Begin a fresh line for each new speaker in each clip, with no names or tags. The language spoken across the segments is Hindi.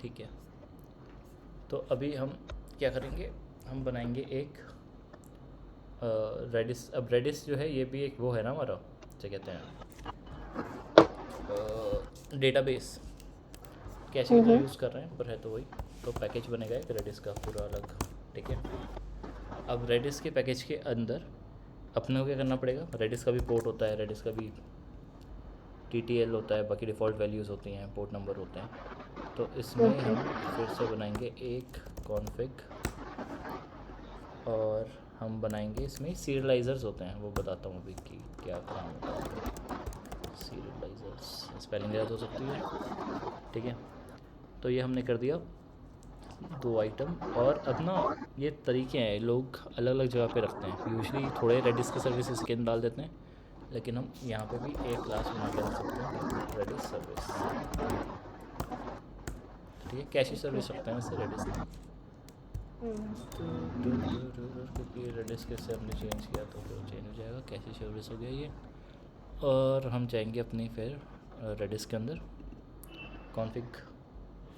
ठीक है, तो अभी हम क्या करेंगे, हम बनाएंगे एक रेडिस। अब रेडिस जो है ये भी एक वो है ना हमारा, क्या कहते हैं, डेटाबेस, कैशे की तरह यूज़ कर रहे हैं पर है तो वही। तो पैकेज बनेगा एक रेडिस का पूरा अलग, ठीक है। अब रेडिस के पैकेज के अंदर अपने को क्या करना पड़ेगा, रेडिस का भी पोर्ट होता है, रेडिस का भी TTL होता है, बाकी डिफ़ॉल्ट वैल्यूज़ होती हैं, पोर्ट नंबर होते हैं। तो इसमें हम फिर से बनाएंगे एक कॉन्फ़िग, और हम बनाएंगे इसमें सीरियलाइज़र्स होते हैं, वो बताता हूँ अभी कि क्या काम होता है। सीरियलाइज़र्स स्पेलिंग गलत हो सकती है, ठीक है। तो ये हमने कर दिया 2 आइटम। और अब ना ये तरीके हैं, लोग अलग अलग जगह पे रखते हैं, यूजुअली थोड़े रेडिस के सर्विसेज के अंदर डाल देते हैं, लेकिन हम यहाँ पे भी एक क्लास बना के रख सकते हैं रेडिस सर्विस, ठीक है। कैशे सर्विस रखते हैं वैसे रेडिस का, क्योंकि रेडिस के से हमने चेंज किया तो फिर चेंज हो जाएगा, कैशे सर्विस हो गया ये। और हम जाएंगे अपनी फिर रेडिस के अंदर, कॉन्फ़िग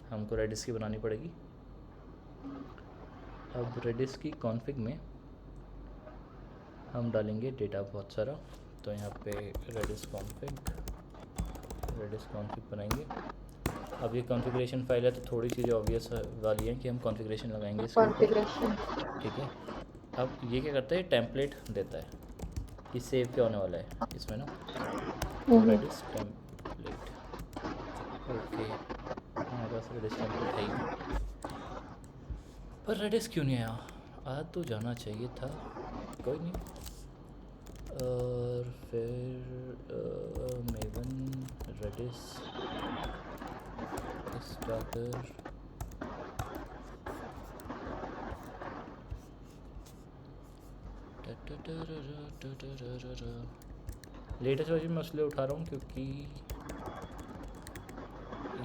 हमको रेडिस की बनानी पड़ेगी। अब रेडिस की कॉन्फ़िग में हम डालेंगे डेटा बहुत सारा, तो यहाँ पे रेडिस कॉन्फ़िग बनाएंगे। अब ये कॉन्फ़िगरेशन फाइल है तो थोड़ी चीज़ें ऑब्वियस वाली हैं कि हम कॉन्फ़िगरेशन लगाएंगे इसके ऊपर, ठीक है। अब ये क्या करता है, टेम्पलेट देता है कि सेव क्या होने वाला है इसमें ना, तो रेडिस टेम्पलेट, ओके। हमारे पास रेडिस टेम्पलेट है ही नहीं, पर रेडिस क्यों नहीं आया, आ तो जाना चाहिए था, कोई नहीं। और फिर Maven Redis starter, latest version मैं इसलिए उठा रहा हूँ क्योंकि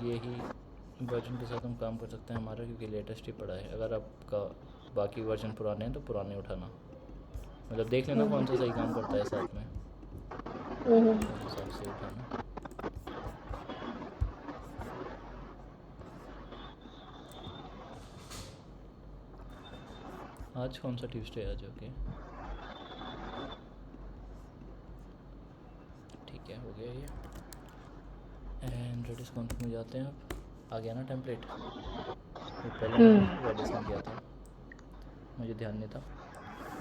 यही वर्जन के साथ हम काम कर सकते हैं हमारा, क्योंकि लेटेस्ट ही पड़ा है। अगर आपका बाकी वर्जन पुराने हैं तो पुराने उठाना, मतलब देख लेना कौन सा सही काम करता है साथ में, उस हिसाब से उठाना। आज कौन सा ट्यूसडे आज, ओके ठीक है, हो गया ये। एंड रेडिस कॉन्फ़िग में जाते हैं, अब आ गया ना टेम्पलेट, ये पहले हमने रेडिस में किया था, मुझे ध्यान नहीं था,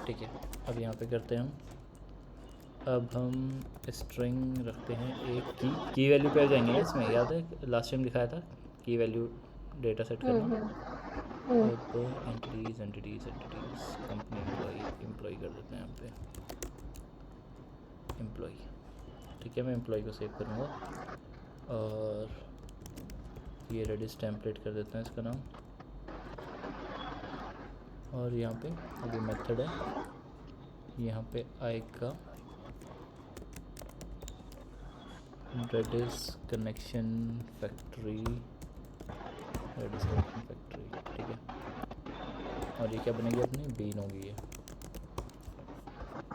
ठीक है। अब यहाँ पे करते हैं हम, अब हम स्ट्रिंग रखते हैं एक की वैल्यू पे आ जाएंगे ना, इसमें याद है लास्ट टाइम दिखाया था की वैल्यू डेटा सेट करना। अब एंटिटीज़ कंपनी एम्प्लॉय कर देते हैं यहाँ पे एम्प्लॉय, ठीक है। मैं एम्प्लॉय को सेव करूँगा, और ये रेडिस टेम्पलेट कर देते हैं इसका नाम, और यहाँ पे अभी मेथड है, यहाँ पे आएगा रेडिस कनेक्शन फैक्ट्री, ठीक है। और ये क्या बनेगी अपनी, बीन होगी ये,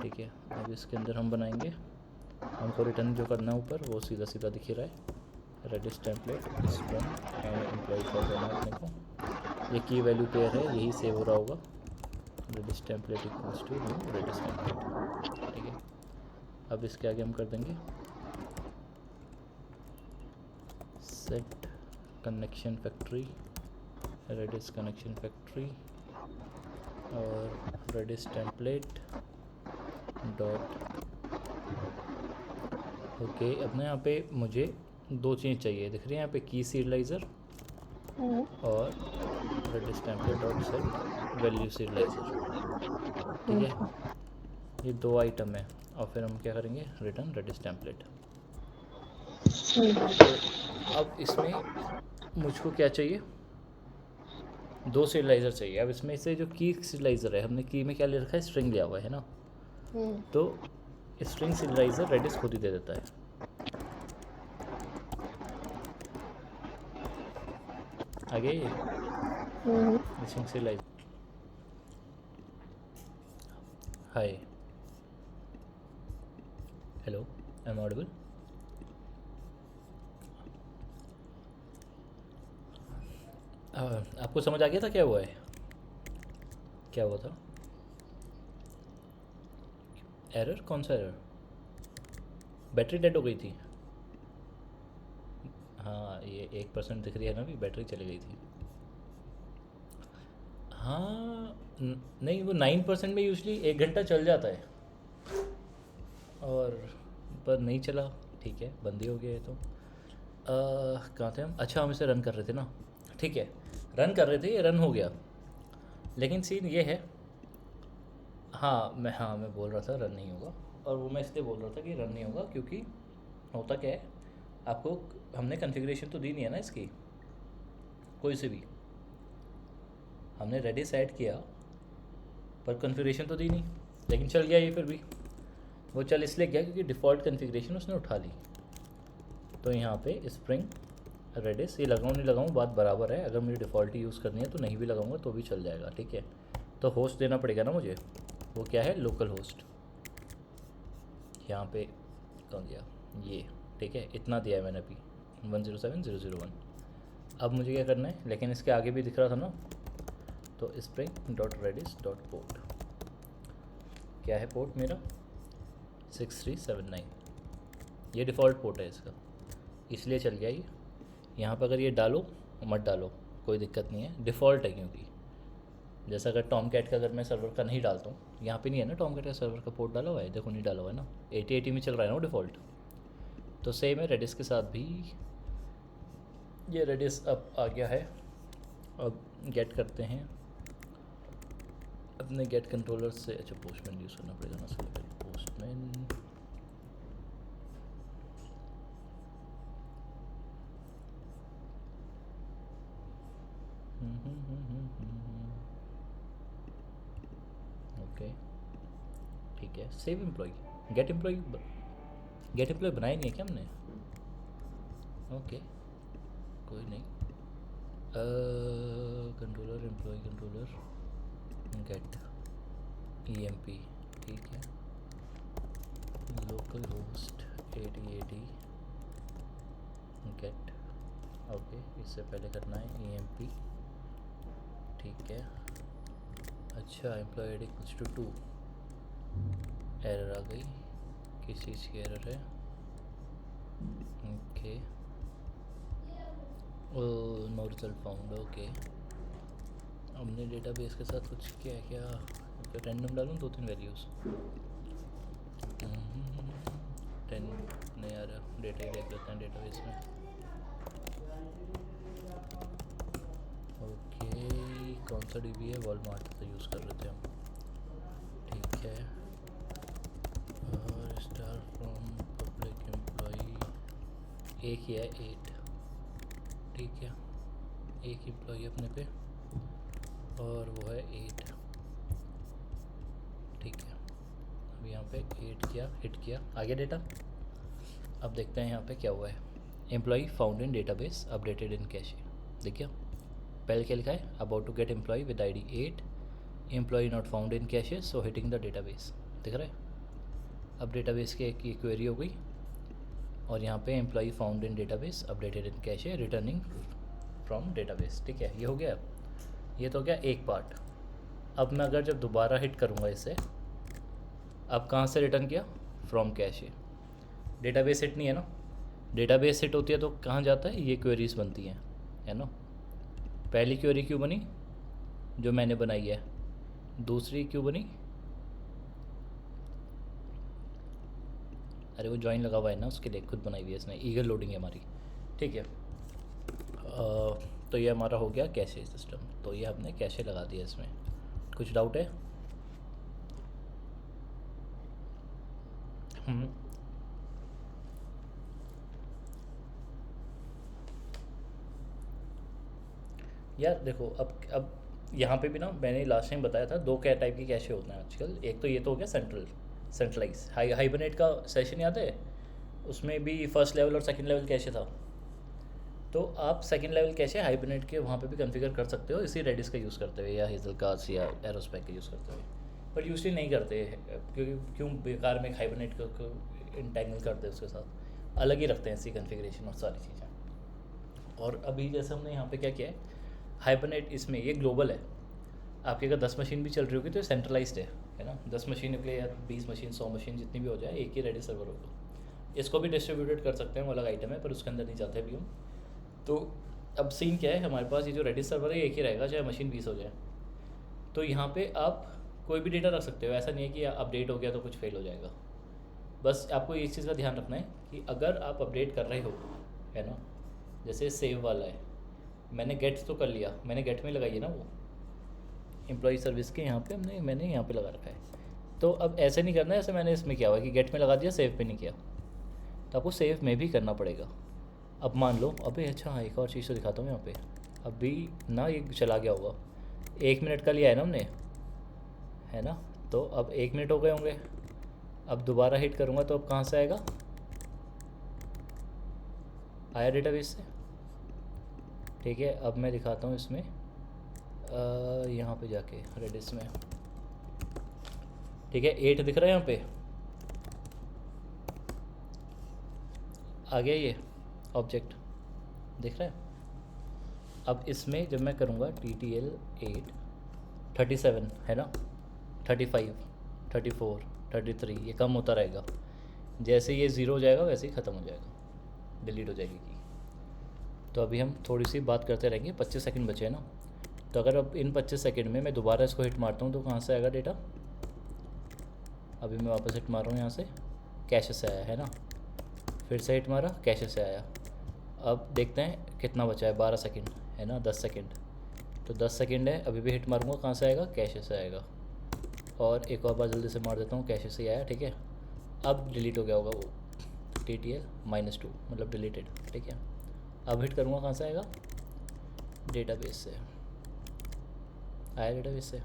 ठीक है। अब इसके अंदर हम बनाएंगे, हमको रिटर्न जो करना है ऊपर वो सीधा सीधा दिख रहा है, Redis template string and employ कर देना अपने को, ये की वैल्यू पेयर है, यही सेव हो रहा होगा, Redis template equals to new Redis template, ठीक है। अब इसके आगे हम कर देंगे set connection factory, Redis connection factory, और रेडिस टेम्पलेट डॉट, ओके। अब ना यहाँ पे मुझे 2 चीज़ चाहिए, दिख रही है यहाँ पे, की सीरियलाइज़र और Redis template dot set value serializer, ठीक है। ये 2 आइटम है, और फिर हम क्या करेंगे, रिटर्न रेडिस टेम्पलेट। तो अब इसमें मुझको क्या चाहिए, 2 सीरियलाइज़र चाहिए। अब इसमें से जो की सीरियलाइज़र है, हमने की में क्या ले रखा है, स्ट्रिंग लिया हुआ है ना, तो स्ट्रिंग सीरियलाइज़र रेडिस खुद ही दे देता है, आगे ये string serializer, hi hello I am audible, आपको समझ आ गया था क्या हुआ है, क्या हुआ था? एरर? कौन सा एरर? बैटरी डेड हो गई थी? हाँ, ये 1% दिख रही है ना, अभी बैटरी चली गई थी। हाँ, नहीं, वो 9% में यूजली 1 घंटा चल जाता है, और पर नहीं चला। ठीक है, बंद ही हो गया है तो। कहाँ थे हम? अच्छा, हम इसे रन कर रहे थे ना। ठीक है, रन कर रहे थे, ये रन हो गया। लेकिन सीन ये है, हाँ मैं बोल रहा था रन नहीं होगा, और वो मैं इसलिए बोल रहा था कि रन नहीं होगा क्योंकि होता क्या है, आपको हमने कॉन्फ़िगरेशन तो दी नहीं है ना इसकी, कोई से भी। हमने रेडिस ऐड किया पर कॉन्फ़िगरेशन तो दी नहीं, लेकिन चल गया ये फिर भी। वो चल इसलिए गया क्योंकि डिफ़ॉल्ट कॉन्फ़िगरेशन उसने उठा ली। तो यहाँ पे स्प्रिंग रेडिस, ये लगाऊँ नहीं लगाऊँ बात बराबर है, अगर मुझे डिफ़ॉल्ट ही यूज़ करनी है तो नहीं भी लगाऊंगा तो भी चल जाएगा। ठीक है, तो होस्ट देना पड़ेगा ना मुझे, वो क्या है, लोकल होस्ट। यहाँ पे कौन दिया ये, ठीक है, इतना दिया है मैंने अभी 107.0.0.1। अब मुझे क्या करना है, लेकिन इसके आगे भी दिख रहा था ना, तो Spring dot Redis dot port, क्या है पोर्ट मेरा 6379, ये डिफ़ॉल्ट पोर्ट है इसका, इसलिए चल गया ये। यहाँ पर अगर ये डालो मत डालो कोई दिक्कत नहीं है, डिफ़ॉल्ट है। क्योंकि जैसा अगर टॉम कैट का अगर मैं सर्वर का नहीं डालता हूँ, यहाँ पे नहीं है ना टॉम कैट का सर्वर का पोर्ट डाला हुआ है, देखो नहीं डाला हुआ है ना, 8080 में चल रहा है ना वो डिफ़ॉल्ट। तो सेम है रेडिस के साथ भी, ये रेडिस अब आ गया है। अब गेट करते हैं अपने गेट कंट्रोलर से। अच्छा, पोस्टमैन यूज़ करना पड़ेगा ना उसके लिए, पोस्टमैन। ओके, ठीक है, save employ, get employ, get employ बनाया नहीं है क्या हमने? ओके, कोई नहीं। Controller employ controller get EMP, ठीक है, लोकल होस्ट 8080 गेट। ओके, इससे पहले करना है EMP, ठीक है। अच्छा, एम्प्लॉय ID = 2, एरर आ गई, किस चीज़ की एरर है? Okay, no result found. Okay, हमने डेटाबेस के साथ कुछ किया है क्या? तो रैंडम डालूँ 2-3 वैल्यूज़, 10 नहीं आ रहा, डेटा ही देख लेते हैं डेटाबेस में। ओके, कौन सा DB है? वॉलमार्ट का यूज़ कर रहे थे हम, ठीक है। और स्टार फ्रॉम पब्लिक एम्प्लॉई एक ही है, 8, ठीक है, एक एम्प्लॉई अपने पे और वो है 8, ठीक है। अब यहाँ पे 8 किया, हिट किया, आ गया डेटा। अब देखते हैं यहाँ पे क्या हुआ है। Employee found in database updated in cache, देखिए पहले क्या लिखा है, about to get employee with ID 8, employee not found in cache so hitting the database, दिख रहा है। अब डेटाबेस की एक क्वेरी हो गई, और यहाँ पे employee found in database updated in cache returning from database, ठीक है, ये हो गया। ये तो हो गया एक पार्ट। अब मैं अगर जब दोबारा हिट करूँगा इसे, अब कहाँ से रिटर्न किया, फ्रॉम कैशे, डेटाबेस हिट नहीं है ना, डेटाबेस हिट होती है तो कहाँ जाता है, ये क्वेरीज बनती हैं, है ना। पहली क्वेरी क्यों बनी, जो मैंने बनाई है, दूसरी क्यों बनी, अरे वो जॉइन लगा हुआ है ना, उसके लिए खुद बनाई हुई है इसने, ईगर लोडिंग है हमारी, ठीक है। तो ये हमारा हो गया कैशे सिस्टम, तो ये हमने कैशे लगा दिया इसमें। कुछ डाउट है? यार देखो, अब यहाँ पे भी ना, मैंने लास्ट टाइम बताया था, दो क्या टाइप के कैशे होते हैं आजकल। एक तो ये तो हो गया सेंट्रलाइज, हाइबरनेट का सेशन याद है, उसमें भी फर्स्ट लेवल और सेकंड लेवल कैशे था। तो आप सेकंड लेवल कैशे हाइबरनेट के वहाँ पे भी कॉन्फ़िगर कर सकते हो, इसी रेडिस का यूज़ करते हुए, या हेज़लकास्ट या एरोस्पेक का यूज़ करते हुए, पर यूजली नहीं करते, क्योंकि क्यों बेकार में हाइबरनेट को इंटेंगल करते हैं उसके साथ, अलग ही रखते हैं इसकी कॉन्फ़िगरेशन और सारी चीज़ें। और अभी जैसे हमने यहाँ पे क्या किया है, हाइबरनेट इसमें ये ग्लोबल है। आपकी अगर 10 मशीन भी चल रही होगी तो सेंट्रलाइज्ड है ना, 10 मशीन के लिए या 20 मशीन 100 मशीन जितनी भी हो जाए एक ही रेडिस सर्वर होगा। इसको भी डिस्ट्रीब्यूटेड कर सकते हैं, वो अलग आइटम है, पर उसके अंदर नहीं जाते अभी हम। तो अब सीन क्या है, हमारे पास ये जो रेडिस सर्वर है एक ही रहेगा चाहे मशीन 20 हो जाए। तो यहाँ पे आप कोई भी डेटा रख सकते हो, ऐसा नहीं है कि अपडेट हो गया तो कुछ फेल हो जाएगा। बस आपको इस चीज़ का ध्यान रखना है कि अगर आप अपडेट कर रहे हो, है ना, जैसे सेव वाला है, मैंने गेट तो कर लिया, मैंने गेट में लगाई है ना वो एम्प्लॉय सर्विस के यहाँ पे मैंने यहाँ पे लगा रखा है। तो अब ऐसे नहीं करना है ऐसे मैंने इसमें किया हुआ है कि गेट में लगा दिया सेव पे नहीं किया, तो आपको सेव में भी करना पड़ेगा। अब मान लो अबे अच्छा हाँ एक और चीज़ तो दिखाता हूँ यहाँ पे, अभी ना ये चला गया होगा, 1 मिनट का लिया है ना हमने, है ना, तो अब 1 मिनट हो गए होंगे। अब दोबारा हिट करूँगा तो अब कहाँ से आएगा, आया डेटाबेस से, ठीक है। अब मैं दिखाता हूँ इसमें यहाँ पे जाके रेडिस में, ठीक है, 8 दिख रहा है यहाँ पे, आ गया ये ऑब्जेक्ट दिख रहा है। अब इसमें जब मैं करूँगा TTL 8 37 है ना, 35 34 33 ये कम होता रहेगा, जैसे ये 0 हो जाएगा वैसे ही ख़त्म हो जाएगा, डिलीट हो जाएगी की। तो अभी हम थोड़ी सी बात करते रहेंगे, 25 सेकंड बचे हैं ना, तो अगर अब इन 25 सेकंड में मैं दोबारा इसको हिट मारता हूँ तो कहाँ से आएगा डेटा, अभी मैं वापस हिट मार रहा हूँ यहाँ से, कैशे से आया है ना, फिर से हिट मारा कैशे से आया। अब देखते हैं कितना बचा है, 12 सेकंड है ना, 10 सेकंड, तो 10 सेकंड है, अभी भी हिट मारूंगा कहाँ से आएगा, कैशे से आएगा। और एक और बार जल्दी से मार देता हूँ, कैशे से आया, ठीक है। अब डिलीट हो गया होगा वो TTL -2 मतलब डिलीटेड, ठीक है। अब हिट करूँगा कहाँ से आएगा, डेटाबेस से आया, डेटाबेस से,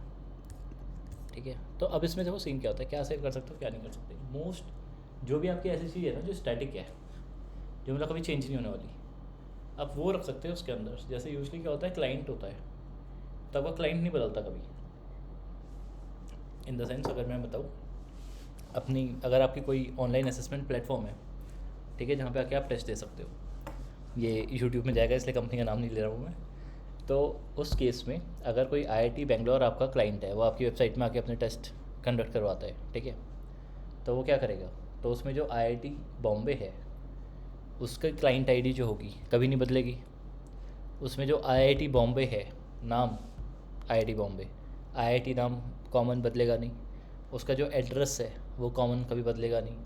ठीक है। तो अब इसमें देखो सीन क्या होता है, क्या सेव कर सकते हो क्या नहीं कर सकते। मोस्ट जो भी आपकी ऐसी चीज़ है ना जो स्टैटिक है, जो मतलब कभी चेंज नहीं होने वाली, आप वो रख सकते हो उसके अंदर। जैसे यूजली क्या होता है, क्लाइंट होता है, तो आपका क्लाइंट नहीं बदलता कभी, इन द सेंस अगर मैं बताऊँ अपनी, अगर आपकी कोई ऑनलाइन असेसमेंट प्लेटफॉर्म है, ठीक है, जहाँ पे आके आप टेस्ट दे सकते हो, ये यूट्यूब में जाएगा इसलिए कंपनी का नाम नहीं ले रहा हूँ मैं। तो उस केस में अगर कोई IIT बेंगलोर आपका क्लाइंट है, वो आपकी वेबसाइट में आके अपने टेस्ट कंडक्ट करवाता है, ठीक है, तो वो क्या करेगा, तो उसमें जो IIT बॉम्बे है उसका क्लाइंट ID जो होगी कभी नहीं बदलेगी। उसमें जो IIT बॉम्बे है नाम, IIT बॉम्बे, IIT नाम कॉमन बदलेगा नहीं। उसका जो एड्रेस है वो कॉमन कभी बदलेगा नहीं।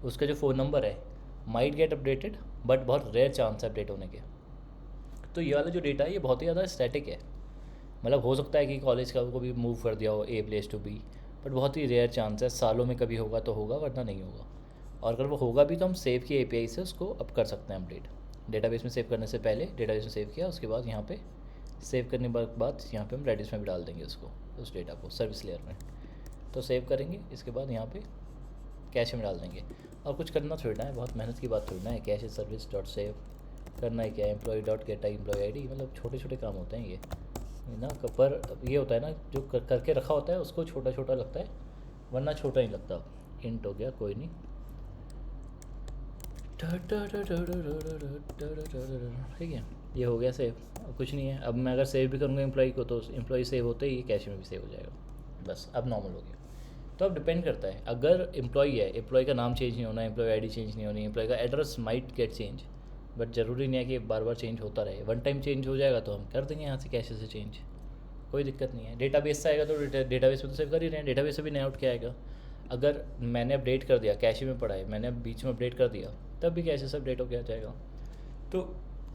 उसका जो फ़ोन नंबर है माइट गेट अपडेटेड, बट बहुत रेयर चांस है अपडेट होने के। तो ये वाला जो डेटा है ये बहुत ही ज़्यादा स्टैटिक है, मतलब हो सकता है कि कॉलेज का को भी मूव कर दिया हो A place to B, but बहुत ही रेयर चांस है, सालों में कभी होगा तो होगा वरना नहीं होगा। और अगर वो होगा भी तो हम सेव की API से उसको अप कर सकते हैं अपडेट, डेटाबेस में सेव करने से पहले डेटाबेस में सेव किया, उसके बाद यहाँ पे सेव करने के बाद यहाँ पे हम रेडिस में भी डाल देंगे उसको, उस डेटा को सर्विस लेयर में। तो सेव करेंगे, इसके बाद यहाँ पे कैश में डाल देंगे, और कुछ करना थोड़ा है, बहुत मेहनत की बात थोड़ा है, कैश सर्विस डॉट सेव करना है क्या, employ dot get employ ID, मतलब छोटे छोटे काम होते हैं ये ना। पर ये होता है ना जो करके रखा होता है उसको छोटा छोटा लगता है, वरना छोटा नहीं लगता। इंट हो गया कोई नहीं, ठीक है, ये हो गया सेव, कुछ नहीं है। अब मैं अगर सेव भी करूँगा एम्प्लॉय को तो एम्प्लॉय सेव होते ही कैश में भी सेव हो जाएगा, बस अब नॉर्मल हो गया। तो अब डिपेंड करता है, अगर एम्प्लॉय है, एम्प्लॉय का नाम चेंज नहीं होना, एम्प्लॉय ID चेंज नहीं होनी, एम्प्लॉय का address might get change, but ज़रूरी नहीं है कि बार बार चेंज होता रहे। वन टाइम चेंज हो जाएगा तो हम कर देंगे यहाँ से कैशे से चेंज, कोई दिक्कत नहीं है। डेटाबेस से आएगा तो डेटाबेस में तो सेव कर ही रहे हैं, डेटाबेस से भी नया आउट क्या आएगा। अगर मैंने अपडेट कर दिया, कैशे में पड़ा है, मैंने बीच में अपडेट कर दिया, तब भी कैशे से अपडेट हो गया जाएगा। तो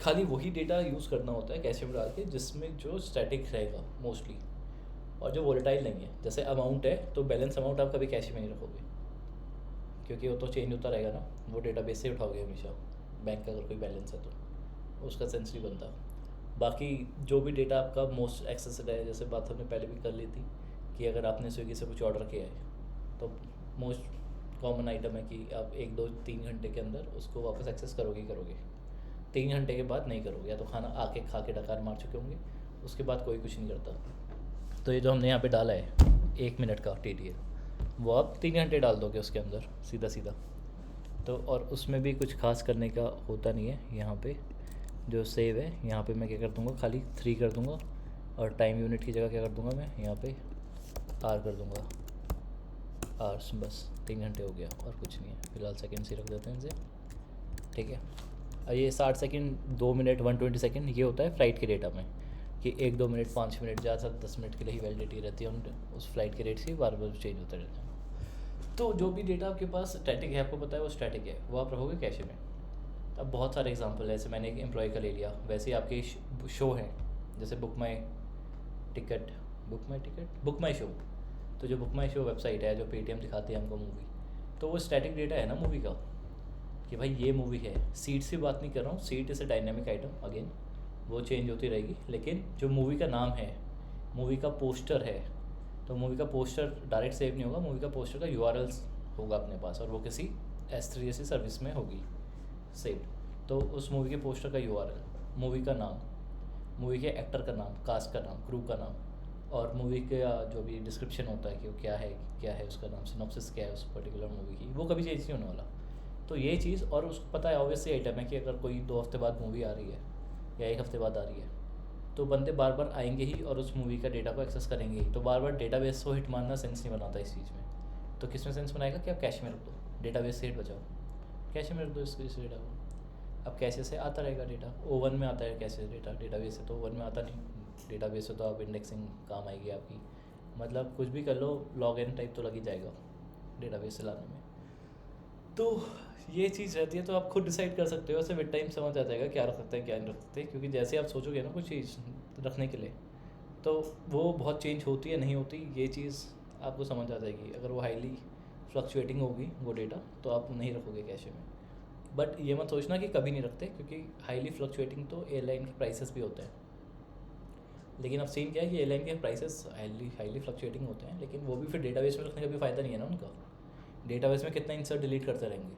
खाली वही डेटा यूज़ करना होता है कैशे में डाल के जिसमें जो स्टैटिक रहेगा मोस्टली, और जो वोलेटाइल नहीं है। जैसे अमाउंट है तो बैलेंस अमाउंट आप कभी कैशे में नहीं रखोगे, क्योंकि वो तो चेंज होता रहेगा ना, वो डेटाबेस से उठाओगे हमेशा। बैंक का अगर कोई बैलेंस है तो उसका सेंस नहीं बनता। बाकी जो भी डेटा आपका मोस्ट एक्सेसड है, जैसे बात हमने पहले भी कर ली थी कि अगर आपने स्विगी से कुछ ऑर्डर किया है तो मोस्ट कॉमन आइटम है कि आप 1 2 3 घंटे के अंदर उसको वापस एक्सेस करोगे ही करोगे। 3 घंटे के बाद नहीं करोगे, या तो खाना आके खा के डकार मार चुके होंगे, उसके बाद कोई कुछ नहीं करता। तो ये जो हमने यहाँ पे डाला है 1 मिनट का TTL, वो आप 3 घंटे डाल दोगे उसके अंदर सीधा सीधा। तो और उसमें भी कुछ खास करने का होता नहीं है यहाँ पे, जो सेव है यहाँ पे मैं क्या कर दूँगा, खाली 3 कर दूँगा, और टाइम यूनिट की जगह क्या कर दूँगा मैं यहाँ पे आर कर दूँगा, आवर्स, बस 3 घंटे हो गया और कुछ नहीं है। फिलहाल सेकेंड से रख देते हैं इनसे, ठीक है। और ये 60 सेकंड, 2 मिनट 120 सेकंड ये होता है फ़्लाइट के डेटा में, कि 1-2 मिनट 5 मिनट ज़्यादा 10 मिनट के लिए ही वैलिडिटी रहती है उस फ्लाइट के रेट से बार बार चेंज होते रहते हैं। तो जो भी डेटा आपके पास स्टैटिक है, आपको पता है वो स्टैटिक है, वो आप रखोगे कैशे में। अब बहुत सारे एग्जांपल है, जैसे मैंने एक एम्प्लॉय का ले लिया, वैसे ही आपके शो हैं, जैसे book my ticket, book my show. तो जो बुक माई शो वेबसाइट है, जो पेटीएम दिखाती है हमको मूवी, तो वो स्टैटिक डेटा है ना मूवी का, कि भाई ये मूवी है। सीट से बात नहीं कर रहा हूँ, seat is a dynamic item, again वो चेंज होती रहेगी, लेकिन जो मूवी का नाम है, मूवी का पोस्टर है, तो मूवी का पोस्टर डायरेक्ट सेव नहीं होगा, मूवी का पोस्टर का यूआरएल्स होगा अपने पास, और वो किसी S3 जैसी सर्विस में होगी सेव। तो उस मूवी के पोस्टर का यूआरएल, मूवी का नाम, मूवी के एक्टर का नाम, कास्ट का नाम, क्रू का नाम, और मूवी का जो भी डिस्क्रिप्शन होता है कि वो क्या है उसका नाम, सिनॉप्सिस क्या है उस पर्टिकुलर मूवी की, वो कभी चेंज नहीं होने वाला। तो ये चीज़, और उसको पता है ऑब्वियसली आइटम है कि अगर कोई 2 हफ्ते बाद मूवी आ रही है या 1 हफ्ते बाद आ रही है, तो बंदे बार बार आएंगे ही और उस मूवी का डेटा को एक्सेस करेंगे ही। तो बार बार डेटाबेस को हिट मारना सेंस नहीं बनाता इस चीज़ में। तो किस में सेंस बनाएगा कि आप कैश में रख दो, डेटाबेस से हिट बचाओ, कैश में रख दो इस डेटा को। अब कैसे से आता रहेगा डेटा, O1 में आता है कैसे डेटा, डेटाबेस से तो O1 में आता नहीं, डेटाबेस से तो आप इंडेक्सिंग काम आएगी आपकी, मतलब कुछ भी कर लो, लॉग इन टाइप तो लग ही जाएगा डेटाबेस से लाने में। तो ये चीज़ रहती है, तो आप खुद डिसाइड कर सकते हो, ऐसे विद टाइम समझ आ जाएगा क्या रख सकते हैं क्या नहीं रख सकते, क्योंकि जैसे आप सोचोगे ना कुछ चीज़ रखने के लिए, तो वो बहुत चेंज होती है नहीं होती, ये चीज़ आपको समझ आ जाएगी। अगर वो हाईली फ्लक्चुएटिंग होगी वो डेटा, तो आप नहीं रखोगे कैशे में। बट ये मत सोचना कि कभी नहीं रखते, क्योंकि हाईली फ्लक्चुएटिंग तो एयरलाइन के प्राइसेस भी होते हैं। लेकिन अब सीन क्या है कि एयरलाइन के प्राइसेस हाईली फ्लक्चुएटिंग होते हैं, लेकिन वो भी फिर डेटाबेस में रखने का भी फ़ायदा नहीं है ना उनका। डेटाबेस में कितना इंसर्ट डिलीट करते रहेंगे,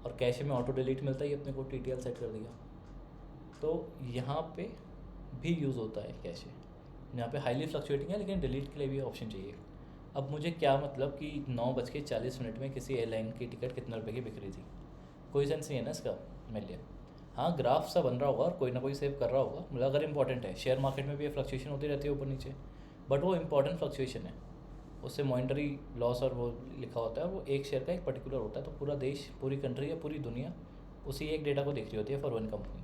और कैशे में ऑटो डिलीट मिलता ही, अपने को TTL सेट कर दिया। तो यहाँ पे भी यूज़ होता है कैशे, यहाँ पे हाईली फ्लक्चुएटिंग है, लेकिन डिलीट के लिए भी ऑप्शन चाहिए। अब मुझे क्या मतलब कि 9:40 में किसी एयरलाइन की टिकट कितने रुपए की बिक रही थी, कोई सेंस नहीं है ना इसका मेरे लिए। हाँ, ग्राफ सा बन रहा होगा और कोई ना कोई सेव कर रहा होगा, मतलब अगर इंपॉर्टेंट है। शेयर मार्केट में भी ये फ्लक्चुएशन होती रहती है ऊपर नीचे, बट वो इंपॉर्टेंट फ्लक्चुएशन है, उससे मॉनिटरी लॉस और वो लिखा होता है, वो एक शेयर का एक पर्टिकुलर होता है। तो पूरा देश, पूरी कंट्री या पूरी दुनिया उसी एक डेटा को देख रही होती है for one company.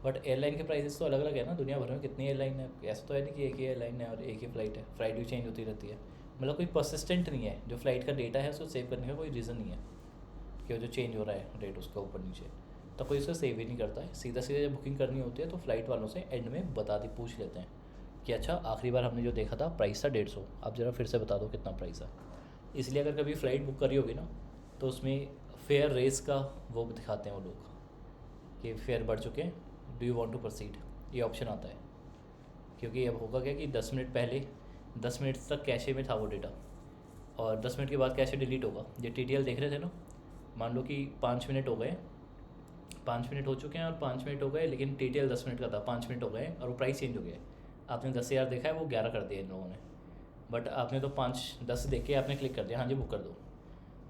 But airline के प्राइसेस तो अलग अलग है ना, दुनिया भर में कितनी एयरलाइन है, ऐसा तो है नहीं कि एक ही एयरलाइन है और एक ही फ़्लाइट है, फ़्लाइट भी चेंज होती रहती है। मतलब कोई परसिस्टेंट नहीं है, जो फ़्लाइट का डेटा है उसको सेव करने का कोई रीज़न नहीं है कि वो जो चेंज हो रहा है रेट उसका ऊपर नीचे, तो कोई उसको सेव ही नहीं करता है। सीधा सीधा जब बुकिंग करनी होती है तो फ़्लाइट वालों से एंड में पूछ लेते हैं कि अच्छा आखिरी बार हमने जो देखा था प्राइस था 150, आप ज़रा फिर से बता दो कितना प्राइस है। इसलिए अगर कभी फ़्लाइट बुक करी होगी ना, तो उसमें फेयर रेस का वो दिखाते हैं वो लोग, कि फेयर बढ़ चुके हैं, do you want to proceed, ये ऑप्शन आता है। क्योंकि अब होगा क्या कि 10 मिनट पहले, 10 मिनट तक कैशे में था वो डेटा, और 10 मिनट के बाद कैशे डिलीट होगा। ये TTL देख रहे थे ना, मान लो कि 5 मिनट हो गए, 5 मिनट हो चुके हैं और 5 मिनट हो गए, लेकिन TTL 10 मिनट का था, 5 मिनट हो गए और वो प्राइस चेंज हो गया है। आपने 10,000 देखा है, वो 11 कर दिया इन लोगों ने, बट आपने तो 5-10 देख के आपने क्लिक कर दिया, हाँ जी बुक कर दो।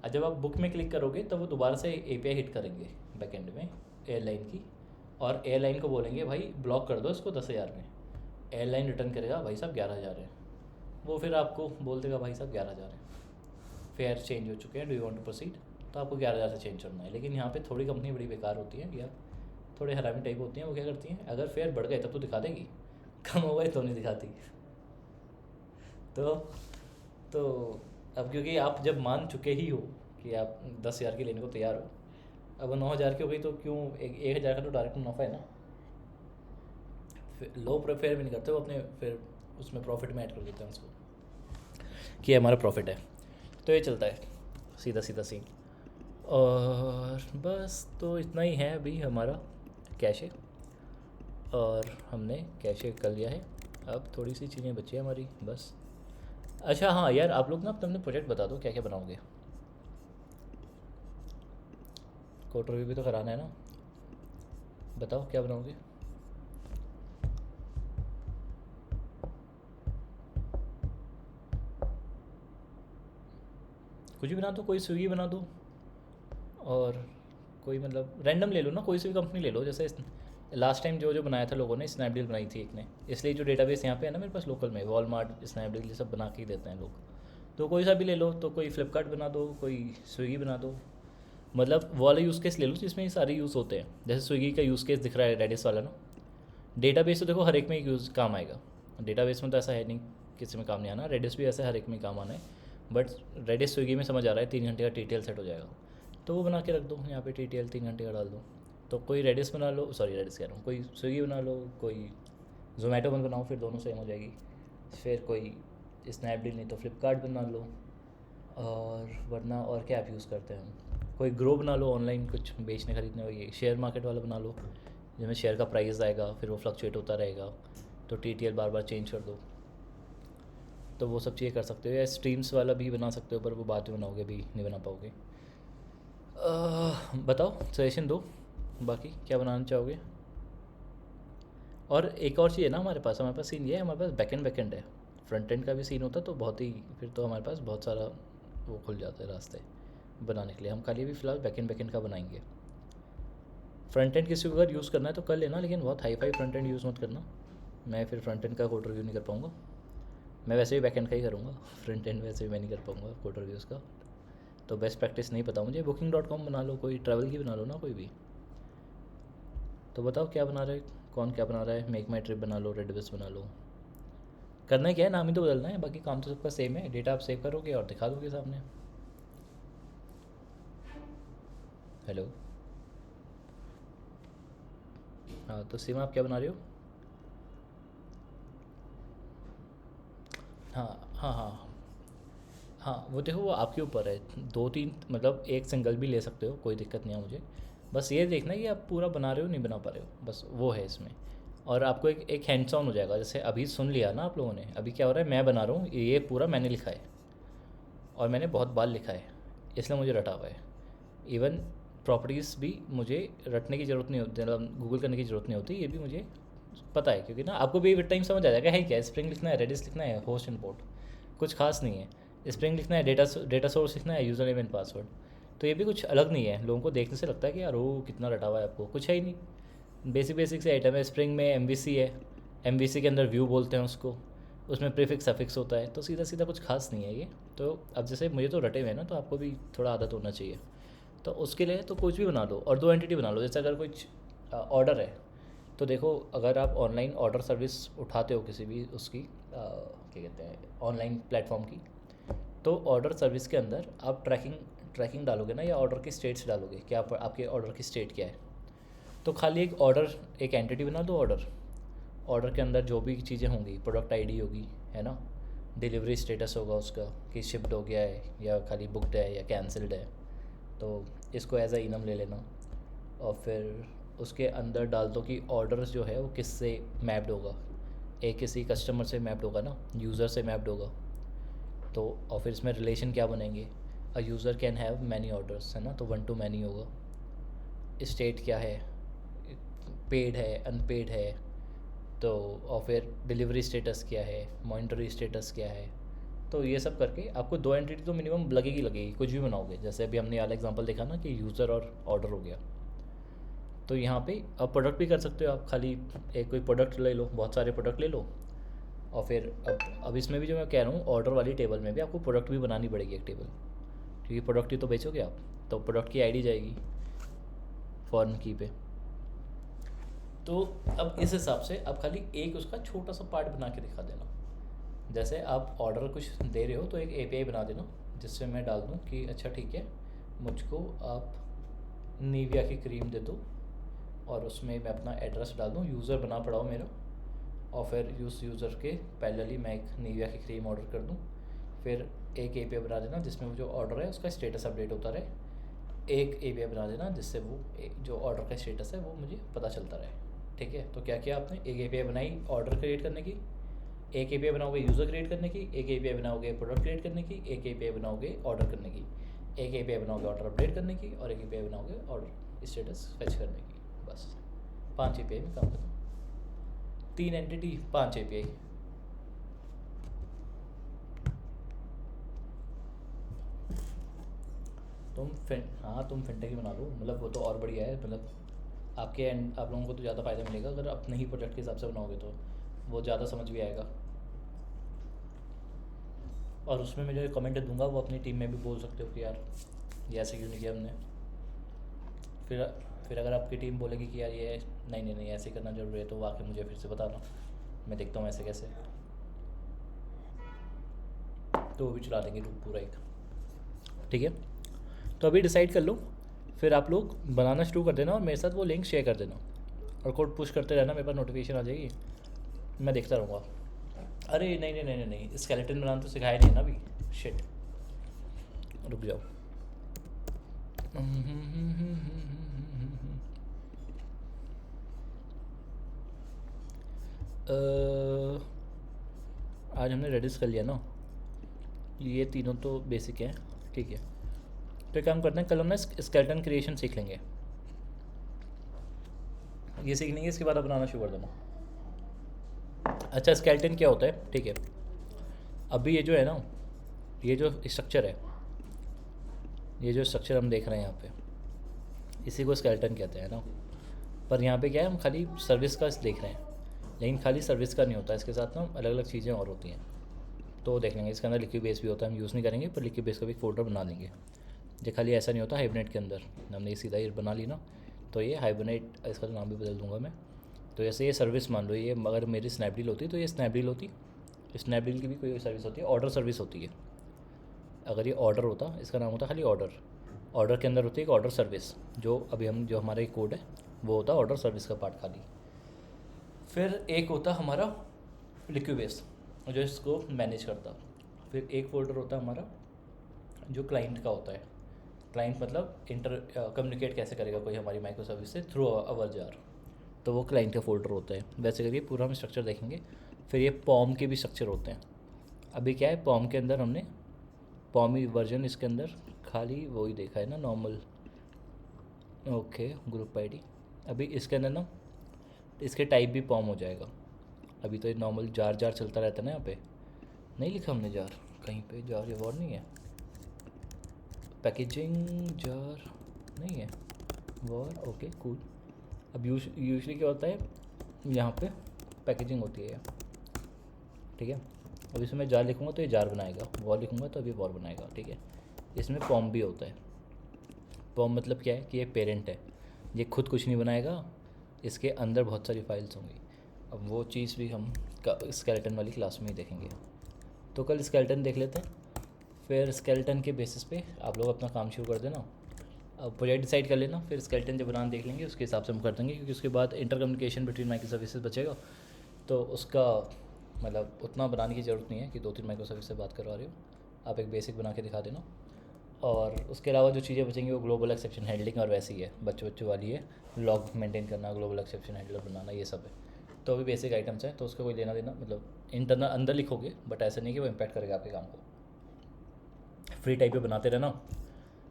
और जब आप बुक में क्लिक करोगे तब वो दोबारा से API हिट करेंगे बैकएंड में एयरलाइन की, और एयरलाइन को बोलेंगे भाई ब्लॉक कर दो इसको 10,000 में। एयरलाइन रिटर्न करेगा भाई साहब 11,000 है, वो फिर आपको बोल देगा भाई साहब 11,000 है, फेयर चेंज हो चुके हैं, do you want to proceed, तो आपको 11,000 से चेंज करना है। लेकिन यहाँ पे थोड़ी कंपनी बड़ी बेकार होती है या थोड़े हरामी टाइप होती हैं, वो क्या करती हैं, अगर फेयर बढ़ गए तब तो दिखा देगी, कम हो गए तो नहीं दिखाती। तो तो अब क्योंकि आप जब मान चुके ही हो कि आप 10,000 की लेने को तैयार हो, अब 9,000 की हो गई तो क्यों, 1,000 का तो डायरेक्ट मुनाफा है ना। फिर लो प्रेफेयर भी नहीं करते वो अपने, फिर उसमें प्रॉफिट में ऐड कर देते हैं उसको कि हमारा प्रॉफिट है। तो ये चलता है सीधा सीधा सीन। और बस तो इतना ही है अभी हमारा कैशे, और हमने कैशे कर लिया है। अब थोड़ी सी चीज़ें बची है हमारी बस। अच्छा हाँ यार, आप लोग ना अपने प्रोजेक्ट बता दो क्या क्या बनाओगे, कोड रिव्यू भी तो कराना है ना, बताओ क्या बनाओगे। कुछ भी बना दो, कोई स्विगी बना दो, और कोई मतलब रैंडम ले लो ना, कोई सी भी कंपनी ले लो, जैसे लास्ट टाइम जो जो बनाया था लोगों ने, स्नैपडील बनाई थी एक ने, इसलिए जो डेटाबेस यहाँ पे है ना मेरे पास लोकल में, वॉलमार्ट, स्नैपडील, ये सब बना के ही देते हैं लोग। तो कोई सा भी ले लो, तो कोई फ्लिपकार्ट बना दो, कोई स्विगी बना दो, मतलब वो वाला यूज़ केस ले लो जिसमें ये सारे यूज़ होते हैं। जैसे स्विगी का यूज़ केस दिख रहा है रेडिस वाला ना, डेटाबेस तो देखो हर एक में यूज़ काम आएगा। डेटाबेस में तो ऐसा है नहीं किसी में काम नहीं आना, रेडिस भी ऐसा हर एक में काम आना है। बट रेडिस स्विगी में समझ आ रहा है 3 घंटे का टीटीएल सेट हो जाएगा, तो वो बना के रख दो यहाँ पे, टीटीएल 3 घंटे का डाल दो। तो कोई रेडिस बना लो, सॉरी रेडिस कह रहा हूँ, कोई स्विगी बना लो, कोई जोमेटो बन बनाओ, फिर दोनों सेम हो जाएगी। फिर कोई स्नैपडील नहीं तो फ्लिपकार्ट बना लो, और वरना और क्या ऐप यूज़ करते हैं हम, कोई ग्रो बना लो, ऑनलाइन कुछ बेचने खरीदने हो, ये शेयर मार्केट वाला बना लो, जिसमें शेयर का प्राइस आएगा फिर वो फ्लक्चुएट होता रहेगा, तो टीटीएल बार बार चेंज कर दो। तो वो सब चीज़ें कर सकते हो, या स्ट्रीम्स वाला भी बना सकते हो, पर वो बाद में बनाओगे, भी नहीं बना पाओगे। बताओ, सजेशन दो, बाकी क्या बनाना चाहोगे। और एक और चीज़ है ना हमारे पास सीन ये है, हमारे पास बैकेंड है। फ्रंट एंड का भी सीन होता तो बहुत ही, फिर तो हमारे पास बहुत सारा वो खुल जाता है रास्ते बनाने के लिए। हम खाली भी फ़िलहाल बैकेंड का बनाएंगे। फ्रंट एंड किसी को अगर यूज़ करना है तो कर लेना, लेकिन बहुत hi fi front end use मत करना। मैं फिर फ्रंट एंड का कोड रिव्यू नहीं कर पाऊँगा, मैं वैसे भी बैकेंड का ही करूँगा, फ्रंट एंड वैसे भी मैं नहीं कर पाऊँगा कोड रिव्यूज़ का। तो बेस्ट प्रैक्टिस नहीं पता मुझे। Booking.com बना लो, कोई ट्रैवल की बना लो ना कोई भी। तो बताओ क्या बना रहे, कौन क्या बना रहा है। मेक माई ट्रिप बना लो, रेडविस बना लो। करना क्या है, नाम ही तो बदलना है, बाकी काम तो सबका सेम है। डेटा आप सेव करोगे और दिखा दोगे सामने। हेलो, हाँ तो सीमा आप क्या बना रहे हो। हाँ हाँ हाँ हाँ, वो देखो वो आपके ऊपर है। 2-3 मतलब एक सिंगल भी ले सकते हो, कोई दिक्कत नहीं है मुझे। बस ये देखना है कि आप पूरा बना रहे हो नहीं बना पा रहे हो, बस वो है इसमें। और आपको एक हैंड्स ऑन हो जाएगा। जैसे अभी सुन लिया ना आप लोगों ने, अभी क्या हो रहा है, मैं बना रहा हूँ, ये पूरा मैंने लिखा है और मैंने बहुत बार लिखा है, इसलिए मुझे रटा हुआ है। इवन प्रॉपर्टीज़ भी मुझे रटने की ज़रूरत नहीं होती, मतलब गूगल करने की ज़रूरत नहीं होती, ये भी मुझे पता है। क्योंकि ना आपको भी विद टाइम समझ आ जाएगा है क्या, स्प्रिंग लिखना है, रेडिस लिखना है, होस्ट एंड पोर्ट, कुछ खास नहीं है। स्प्रिंग लिखना है, डेटा सोर्स लिखना है, यूज़र नेम एंड पासवर्ड, तो ये भी कुछ अलग नहीं है। लोगों को देखने से लगता है कि यार वो कितना रटा हुआ है, आपको कुछ है ही नहीं। बेसिक से आइटम है। स्प्रिंग में MVC है, MVC के अंदर व्यू बोलते हैं उसको, उसमें प्रीफिक्स सफिक्स होता है, तो सीधा सीधा कुछ खास नहीं है ये। तो अब जैसे मुझे तो रटे हुए हैं ना, तो आपको भी थोड़ा आदत होना चाहिए। तो उसके लिए तो कुछ भी बना लो, और 2 एंटिटी बना लो। जैसे अगर कुछ ऑर्डर है, तो देखो अगर आप ऑनलाइन ऑर्डर सर्विस उठाते हो किसी भी उसकी क्या कहते हैं, ऑनलाइन प्लेटफॉर्म की, तो ऑर्डर सर्विस के अंदर आप ट्रैकिंग डालोगे ना, या ऑर्डर की स्टेट्स डालोगे कि आपके ऑर्डर की स्टेट क्या है। तो खाली एक ऑर्डर, एक एंटिटी बना दो ऑर्डर के अंदर जो भी चीज़ें होंगी, प्रोडक्ट आईडी होगी, है ना, डिलीवरी स्टेटस होगा उसका कि शिफ्ट हो गया है, या खाली बुकड है, या कैंसिल्ड है। तो इसको एज अ इनम ले लेना, और फिर उसके अंदर डाल दो कि ऑर्डर जो है वो किससे मैप्ड होगा। एक किसी कस्टमर से मैप्ड होगा ना, यूज़र से मैप्ड होगा। तो और फिर इसमें रिलेशन क्या बनेंगे, अ user can have many orders, है ना, तो 1 to many होगा। स्टेट क्या है, पेड है, अनपेड है, तो और फिर डिलीवरी स्टेटस क्या है, मॉनिटरी स्टेटस क्या है। तो ये सब करके आपको 2 एंटिटी तो मिनिमम लगेगी कुछ भी बनाओगे। जैसे अभी हमने वाला एग्जांपल देखा ना कि यूज़र और ऑर्डर हो गया, तो यहाँ पे अब प्रोडक्ट भी कर सकते हो आप। खाली एक कोई प्रोडक्ट ले लो, बहुत सारे प्रोडक्ट ले लो, और फिर अब इसमें भी जो मैं कह रहा हूँ, ऑर्डर वाली टेबल में भी आपको प्रोडक्ट भी बनानी पड़ेगी एक टेबल, क्योंकि प्रोडक्ट ही तो बेचोगे आप। तो प्रोडक्ट की आईडी जाएगी फॉरेन की पे। तो अब इस हिसाब से आप खाली एक उसका छोटा सा पार्ट बना के दिखा देना। जैसे आप ऑर्डर कुछ दे रहे हो, तो एक API बना देना, जिससे मैं डाल दूँ कि अच्छा ठीक है, मुझको आप निविया की क्रीम दे दो, और उसमें मैं अपना एड्रेस डाल दूँ, यूज़र बना पड़ा हो मेरा, और फिर उस यूज़र के पैरेलली मैं एक निविया की क्रीम ऑर्डर कर दूँ। फिर एक API बना देना जिसमें वो जो ऑर्डर है उसका स्टेटस अपडेट होता रहे। एक API बना देना जिससे वो जो ऑर्डर का स्टेटस है वो मुझे पता चलता रहे। ठीक है, तो क्या किया आपने, एक API बनाई ऑर्डर क्रिएट करने की, एक API बनाओगे यूज़र क्रिएट करने की, एक API बनाओगे प्रोडक्ट क्रिएट करने की, एक API बनाओगे ऑर्डर करने की, एक API बनाओगे ऑर्डर अपडेट करने की, और एक API बनाओगे ऑर्डर स्टेटस फेच करने की। बस 5 API में काम खत्म। 3 एंटिटी 5 API। हाँ तुम फिनटेक ही बना लो, मतलब वो तो और बढ़िया है। मतलब आपके एंड आप लोगों को तो ज़्यादा फ़ायदा मिलेगा अगर अपने ही प्रोजेक्ट के हिसाब से बनाओगे, तो वो ज़्यादा समझ भी आएगा। और उसमें मैं जो कमेंट दूंगा वो अपनी टीम में भी बोल सकते हो कि यार ये ऐसे क्यों नहीं किया हमने। फिर फिर अगर आपकी टीम बोलेगी कि यार ये नहीं नहीं नहीं ऐसे करना ज़रूरी है, तो वो आके मुझे फिर से बताना, मैं देखता हूँ ऐसे कैसे, तो वो भी चला देंगे ग्रुप पूरा एक। ठीक है, तो अभी डिसाइड कर लो, फिर आप लोग बनाना शुरू कर देना और मेरे साथ वो लिंक शेयर कर देना और कोड पुश करते रहना, मेरे पास नोटिफिकेशन आ जाएगी, मैं देखता रहूँगा। अरे नहीं नहीं नहीं नहीं नहीं, स्केलेटन बनाना तो सिखाया नहीं है ना अभी, शिट, रुक जाओ। आज हमने रेडिस कर लिया ना, ये तीनों तो बेसिक हैं, ठीक है। तो एक काम करते हैं, कल हम ना स्केलेटन क्रिएशन सीख लेंगे, ये सीख लेंगे, इसके बाद आप बनाना शुरू कर देना। अच्छा, स्केलेटन क्या होता है, ठीक है। अभी ये जो है ना, ये जो स्ट्रक्चर है, ये जो स्ट्रक्चर हम देख रहे हैं यहाँ पे, इसी को स्केलेटन कहते हैं ना। पर यहाँ पे क्या है, हम खाली सर्विस का देख रहे हैं, लेकिन खाली सर्विस का नहीं होता, इसके साथ ना अलग अलग चीज़ें और होती हैं, तो देख लेंगे। इसके अंदर लिक्विड बेस भी होता है, हम यूज़ नहीं करेंगे, पर लिक्विड बेस का भी एक फोल्डर बना देंगे। ये खाली ऐसा नहीं होता हाइबरनेट के अंदर, हमने ये सीधा ये बना ली ना, तो ये हाइबरनेट, इसका तो नाम भी बदल दूंगा मैं। तो जैसे ये सर्विस मान लो, ये अगर मेरी स्नैपडील होती तो ये स्नैपडील होती, स्नैपडील की भी कोई सर्विस होती है, ऑर्डर सर्विस होती है। अगर ये ऑर्डर होता, इसका नाम होता खाली ऑर्डर, ऑर्डर के अंदर होती है एक ऑर्डर सर्विस, जो अभी हम जो हमारा एक कोड है वो होता है ऑर्डर सर्विस का पार्ट खाली। फिर एक होता हमारा लिक्विड बेस जो इसको मैनेज करता। फिर एक फोल्डर होता है हमारा जो क्लाइंट का होता है, क्लाइंट मतलब कम्युनिकेट कैसे करेगा कोई हमारी माइक्रो सर्विस से थ्रू अवर जार, तो वो क्लाइंट का फोल्डर होता है। वैसे करके पूरा हम स्ट्रक्चर देखेंगे। फिर ये पॉम के भी स्ट्रक्चर होते हैं। अभी क्या है, पॉम के अंदर हमने पॉम ही वर्जन, इसके अंदर खाली वो ही देखा है ना, नॉर्मल, ओके, ग्रुप आईडी। अभी इसके अंदर ना इसके टाइप भी पॉम हो जाएगा। अभी तो ये नॉर्मल जार जार चलता रहता है ना, यहाँ पे नहीं लिखा हमने जार, कहीं पे जार ये वर्ड नहीं है, पैकेजिंग जार नहीं है वॉर, ओके कूल। अब यूजली क्या होता है, यहाँ पे पैकेजिंग होती है, ठीक है। अब इसमें जार लिखूँगा तो ये जार बनाएगा, वॉर लिखूँगा तो अभी वॉर बनाएगा, ठीक है। इसमें पॉम भी होता है। पॉम मतलब क्या है कि ये पेरेंट है, ये खुद कुछ नहीं बनाएगा, इसके अंदर बहुत सारी फाइल्स होंगी। अब वो चीज़ भी हम स्केलेटन वाली क्लास में ही देखेंगे, तो कल स्केलेटन देख लेते हैं। फिर स्केलेटन के बेसिस पे आप लोग अपना काम शुरू कर देना, अब प्रोजेक्ट डिसाइड कर लेना, फिर स्केलेटन जब बनाना देख लेंगे उसके हिसाब से हम कर देंगे, क्योंकि उसके बाद inter communication between micro services बचेगा, तो उसका मतलब उतना बनाने की ज़रूरत नहीं है कि 2-3 माइक्रो सर्विस से बात करवा रहे हो, आप एक बेसिक बना के दिखा देना। और उसके अलावा जो चीज़ें बचेंगी वो ग्लोबल एक्सेप्शन हैंडलिंग और वैसी है, बच्चों वाली है, लॉग मेंटेन करना, ग्लोबल एक्सेप्शन हैंडलर बनाना, ये सब है। तो अभी बेसिक आइटम्स हैं, तो उसका कोई लेना देना, मतलब इंटरनल अंदर लिखोगे, बट ऐसा नहीं कि वो इम्पैक्ट करेगा आपके काम को। फ्री टाइप पे बनाते रहना।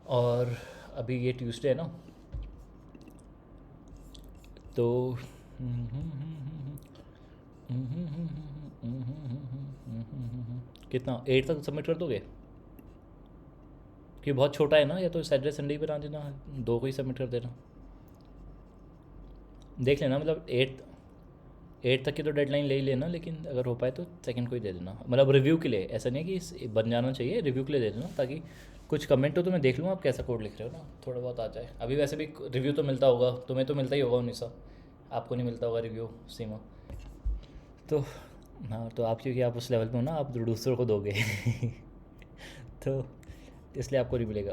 और अभी ये ट्यूसडे है ना, तो कितना 8 तक सबमिट कर दोगे, कि बहुत छोटा है ना, या तो सैटरडे संडे ही बना देना, 2 को ही सबमिट कर देना, देख लेना। मतलब 8 तक की तो डेडलाइन ले ही लेना, लेकिन अगर हो पाए तो सेकंड को ही दे देना, मतलब रिव्यू के लिए, ऐसा नहीं है कि बन जाना चाहिए, रिव्यू के लिए दे देना, ताकि कुछ कमेंट हो तो मैं देख लूँ आप कैसा कोड लिख रहे हो ना, थोड़ा बहुत आ जाए। अभी वैसे भी रिव्यू तो मिलता होगा, तुम्हें तो मिलता ही होगा उन्नीसा, आपको नहीं मिलता होगा रिव्यू सीमा, तो हाँ, तो आप क्योंकि आप उस लेवल पे हो ना, आप दूसरों को दोगे तो इसलिए आपको नहीं मिलेगा।